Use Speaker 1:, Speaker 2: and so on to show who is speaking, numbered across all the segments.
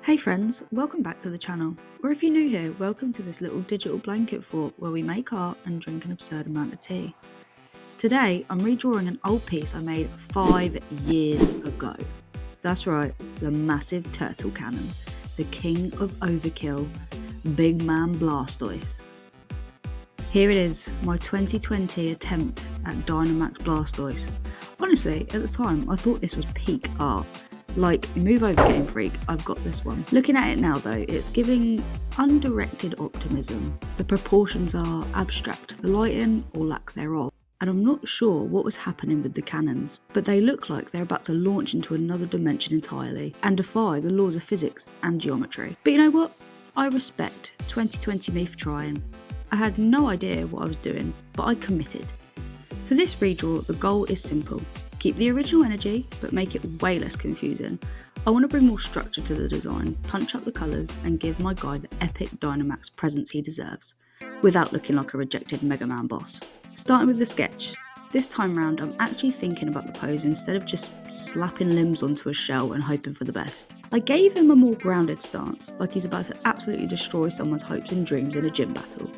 Speaker 1: Hey friends, welcome back to the channel, or if you're new here, welcome to this little digital blanket fort where we make art and drink an absurd amount of tea. Today I'm redrawing an old piece I made 5 years ago. That's right, the massive turtle cannon, the king of overkill, Big Man Blastoise. Here it is, my 2020 attempt at Gigantamax Blastoise. Honestly, at the time I thought this was peak art. Like, move over Game Freak, I've got this one. Looking at it now though, it's giving undirected optimism. The proportions are abstract, the lighting or lack thereof. And I'm not sure what was happening with the cannons, but they look like they're about to launch into another dimension entirely and defy the laws of physics and geometry. But you know what? I respect 2020 me for trying. I had no idea what I was doing, but I committed. For this redraw, the goal is simple. Keep the original energy, but make it way less confusing. I want to bring more structure to the design, punch up the colours, and give my guy the epic Dynamax presence he deserves, without looking like a rejected Mega Man boss. Starting with the sketch. This time round, I'm actually thinking about the pose instead of just slapping limbs onto a shell and hoping for the best. I gave him a more grounded stance, like he's about to absolutely destroy someone's hopes and dreams in a gym battle.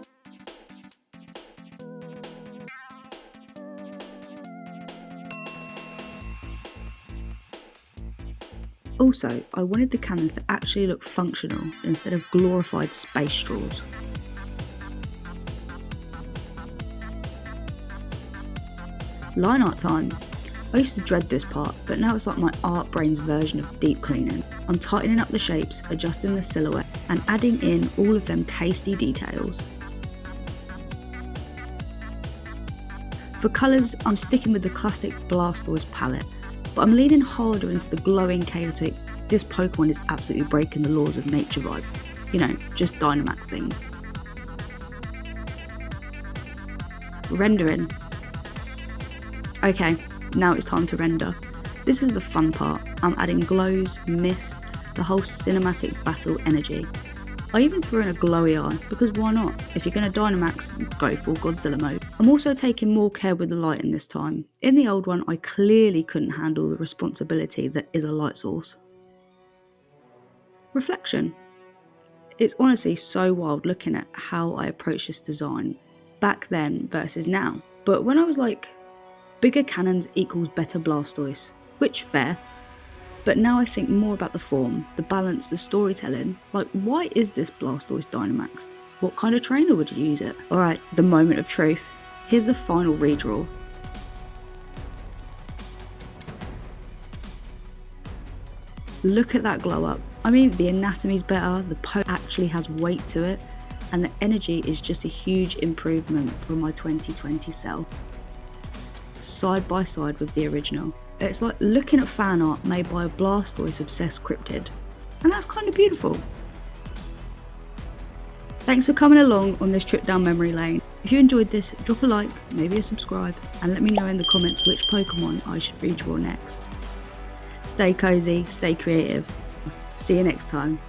Speaker 1: Also, I wanted the cannons to actually look functional instead of glorified space straws. Line art time. I used to dread this part, but now it's like my art brain's version of deep cleaning. I'm tightening up the shapes, adjusting the silhouette, and adding in all of them tasty details. For colours, I'm sticking with the classic Blastoise palette, but I'm leaning harder into the glowing chaotic, this Pokemon is absolutely breaking the laws of nature vibe. You know, just Dynamax things. Rendering. Okay, now it's time to render. This is the fun part. I'm adding glows, mist, the whole cinematic battle energy. I even threw in a glowy eye, because why not? If you're going to Dynamax, go full Godzilla mode. I'm also taking more care with the lighting this time. In the old one, I clearly couldn't handle the responsibility that is a light source. Reflection. It's honestly so wild looking at how I approached this design back then versus now. But when I was like, bigger cannons equals better Blastoise, which fair. But now I think more about the form, the balance, the storytelling. Like, why is this Blastoise Dynamax? What kind of trainer would you use it? Alright, the moment of truth. Here's the final redraw. Look at that glow up. I mean, the anatomy's better, the pose actually has weight to it, and the energy is just a huge improvement from my 2020 self. Side by side with the original. It's like looking at fan art made by a Blastoise obsessed cryptid. And that's kind of beautiful. Thanks for coming along on this trip down memory lane. If you enjoyed this, drop a like, maybe a subscribe, and let me know in the comments which Pokemon I should redraw next. Stay cozy, stay creative. See you next time.